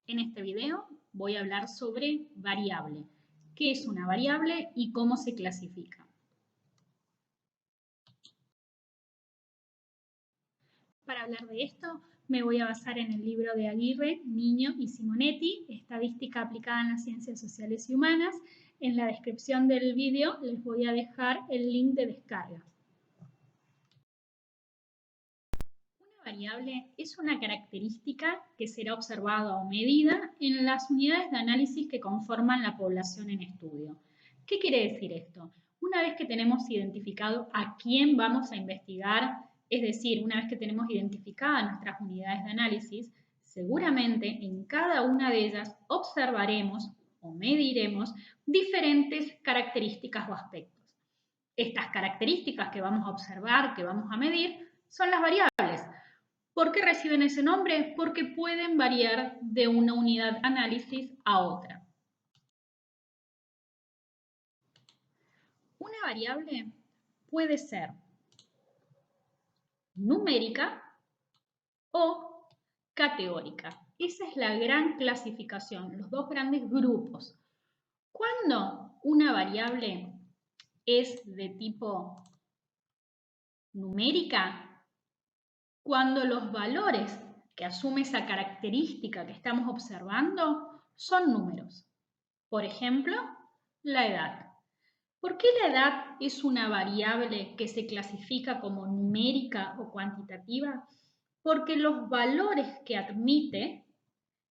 En este video voy a hablar sobre variable. ¿Qué es una variable y cómo se clasifica? Para hablar de esto, me voy a basar en el libro de Aguirre, Niño y Simonetti, Estadística aplicada en las ciencias sociales y humanas. En la descripción del video les voy a dejar el link de descarga. Una variable es una característica que será observada o medida en las unidades de análisis que conforman la población en estudio. ¿Qué quiere decir esto? Una vez que tenemos identificado a quién vamos a investigar, es decir, una vez que tenemos identificadas nuestras unidades de análisis, seguramente en cada una de ellas observaremos o mediremos diferentes características o aspectos. Estas características que vamos a observar, que vamos a medir, son las variables. ¿Por qué reciben ese nombre? Porque pueden variar de una unidad de análisis a otra. Una variable puede ser numérica o categórica. Esa es la gran clasificación, los dos grandes grupos. Cuando una variable es de tipo numérica, cuando los valores que asume esa característica que estamos observando son números. Por ejemplo, la edad. ¿Por qué la edad es una variable que se clasifica como numérica o cuantitativa? Porque los valores que admite,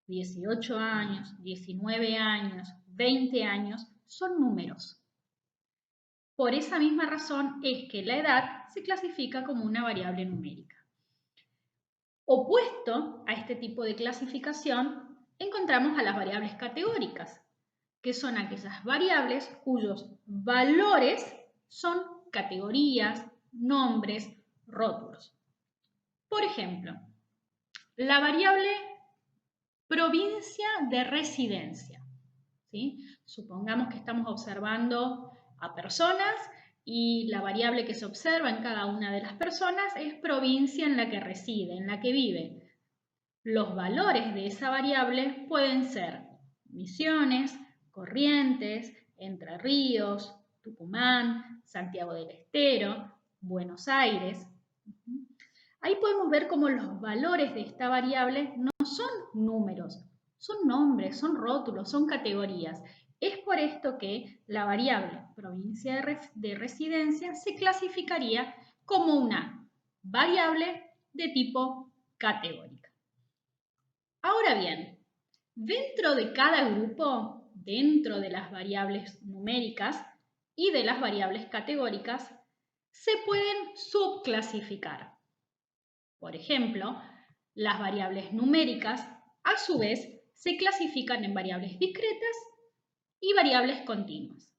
18 años, 19 años, 20 años, son números. Por esa misma razón es que la edad se clasifica como una variable numérica. Opuesto a este tipo de clasificación, encontramos a las variables categóricas, que son aquellas variables cuyos valores son categorías, nombres, rótulos. Por ejemplo, la variable provincia de residencia. ¿Sí? Supongamos que estamos observando a personas y la variable que se observa en cada una de las personas es provincia en la que reside, en la que vive. Los valores de esa variable pueden ser Misiones, Corrientes, Entre Ríos, Tucumán, Santiago del Estero, Buenos Aires. Ahí podemos ver cómo los valores de esta variable no son números, son nombres, son rótulos, son categorías. Es por esto que la variable provincia de residencia se clasificaría como una variable de tipo categórica. Ahora bien, dentro de cada grupo, dentro de las variables numéricas y de las variables categóricas, se pueden subclasificar. Por ejemplo, las variables numéricas, a su vez, se clasifican en variables discretas y variables continuas.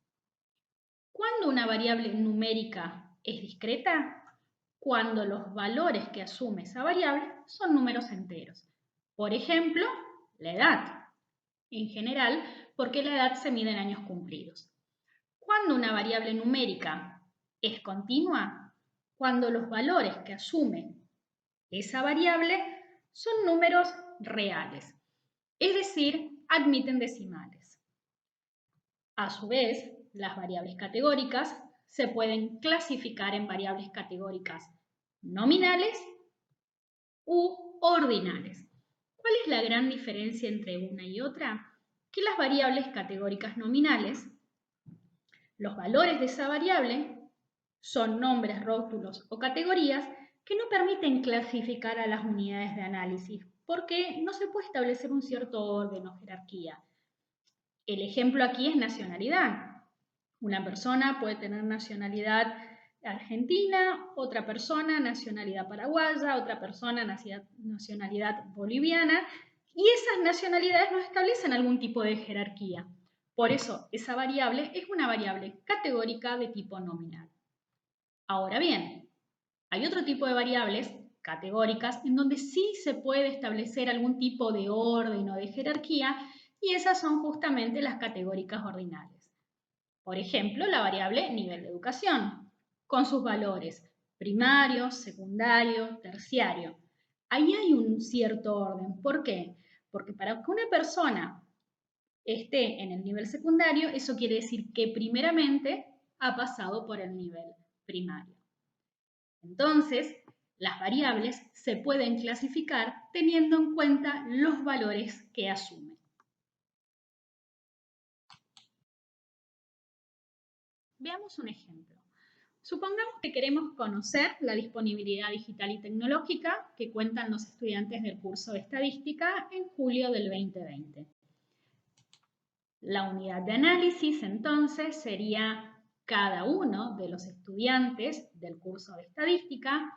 ¿Cuándo una variable numérica es discreta? Cuando los valores que asume esa variable son números enteros. Por ejemplo, la edad. En general, porque la edad se mide en años cumplidos. ¿Cuándo una variable numérica es continua? Cuando los valores que asume esa variable son números reales, es decir, admiten decimales. A su vez, las variables categóricas se pueden clasificar en variables categóricas nominales u ordinales. ¿Cuál es la gran diferencia entre una y otra? Que las variables categóricas nominales, los valores de esa variable son nombres, rótulos o categorías que no permiten clasificar a las unidades de análisis porque no se puede establecer un cierto orden o jerarquía. El ejemplo aquí es nacionalidad. Una persona puede tener nacionalidad argentina, otra persona nacionalidad paraguaya, otra persona nacionalidad boliviana, y esas nacionalidades no establecen algún tipo de jerarquía. Por eso, esa variable es una variable categórica de tipo nominal. Ahora bien, hay otro tipo de variables categóricas en donde sí se puede establecer algún tipo de orden o de jerarquía, y esas son justamente las categóricas ordinales. Por ejemplo, la variable nivel de educación, con sus valores primario, secundario, terciario. Ahí hay un cierto orden. ¿Por qué? Porque para que una persona esté en el nivel secundario, eso quiere decir que primeramente ha pasado por el nivel primario. Entonces, las variables se pueden clasificar teniendo en cuenta los valores que asumen. Veamos un ejemplo. Supongamos que queremos conocer la disponibilidad digital y tecnológica que cuentan los estudiantes del curso de Estadística en julio del 2020. La unidad de análisis, entonces, sería cada uno de los estudiantes del curso de Estadística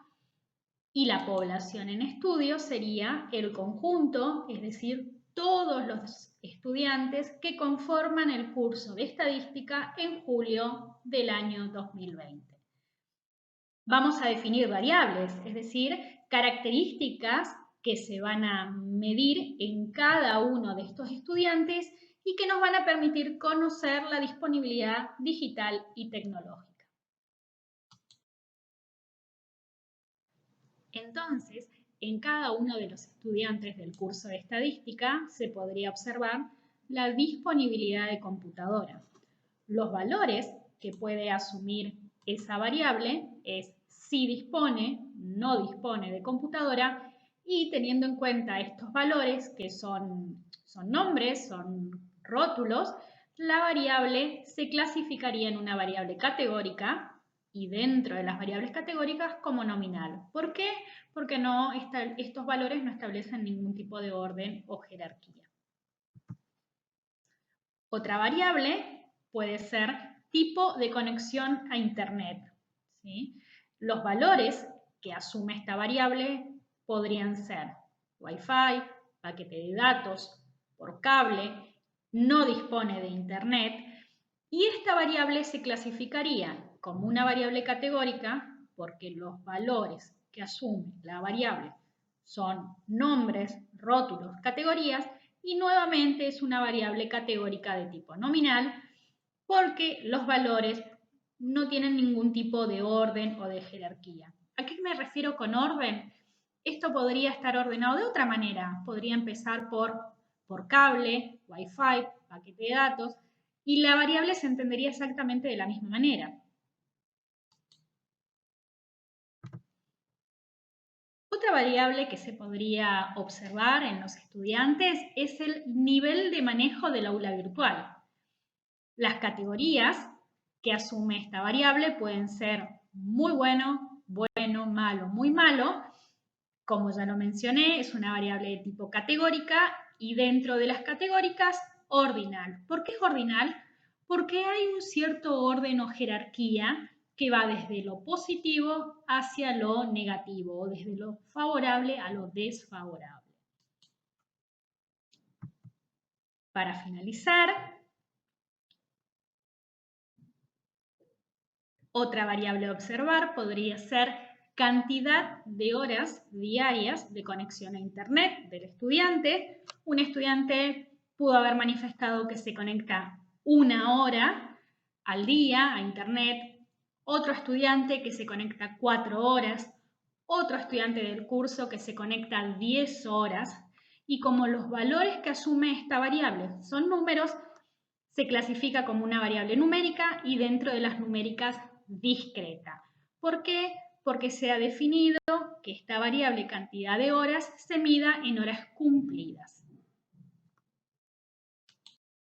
y la población en estudio sería el conjunto, es decir, todos los estudiantes que conforman el curso de Estadística en julio del año 2020. Vamos a definir variables, es decir, características que se van a medir en cada uno de estos estudiantes y que nos van a permitir conocer la disponibilidad digital y tecnológica. Entonces, en cada uno de los estudiantes del curso de Estadística se podría observar la disponibilidad de computadora. Los valores que puede asumir esa variable es si dispone, no dispone de computadora y teniendo en cuenta estos valores que son nombres, son rótulos, la variable se clasificaría en una variable categórica y dentro de las variables categóricas como nominal. ¿Por qué? Porque estos valores no establecen ningún tipo de orden o jerarquía. Otra variable puede ser tipo de conexión a Internet, ¿sí? Los valores que asume esta variable podrían ser Wi-Fi, paquete de datos, por cable, no dispone de Internet, y esta variable se clasificaría como una variable categórica porque los valores que asume la variable son nombres, rótulos, categorías, y nuevamente es una variable categórica de tipo nominal porque los valores no tienen ningún tipo de orden o de jerarquía. ¿A qué me refiero con orden? Esto podría estar ordenado de otra manera. Podría empezar por cable, Wi-Fi, paquete de datos, y la variable se entendería exactamente de la misma manera. Otra variable que se podría observar en los estudiantes es el nivel de manejo del aula virtual. Las categorías que asume esta variable pueden ser muy bueno, bueno, malo, muy malo. Como ya lo mencioné, es una variable de tipo categórica y dentro de las categóricas, ordinal. ¿Por qué es ordinal? Porque hay un cierto orden o jerarquía que va desde lo positivo hacia lo negativo o desde lo favorable a lo desfavorable. Para finalizar, otra variable a observar podría ser cantidad de horas diarias de conexión a Internet del estudiante. Un estudiante pudo haber manifestado que se conecta 1 hora al día a Internet, otro estudiante que se conecta 4 horas, otro estudiante del curso que se conecta 10 horas, y como los valores que asume esta variable son números, se clasifica como una variable numérica y dentro de las numéricas discreta. ¿Por qué? Porque se ha definido que esta variable cantidad de horas se mida en horas cumplidas.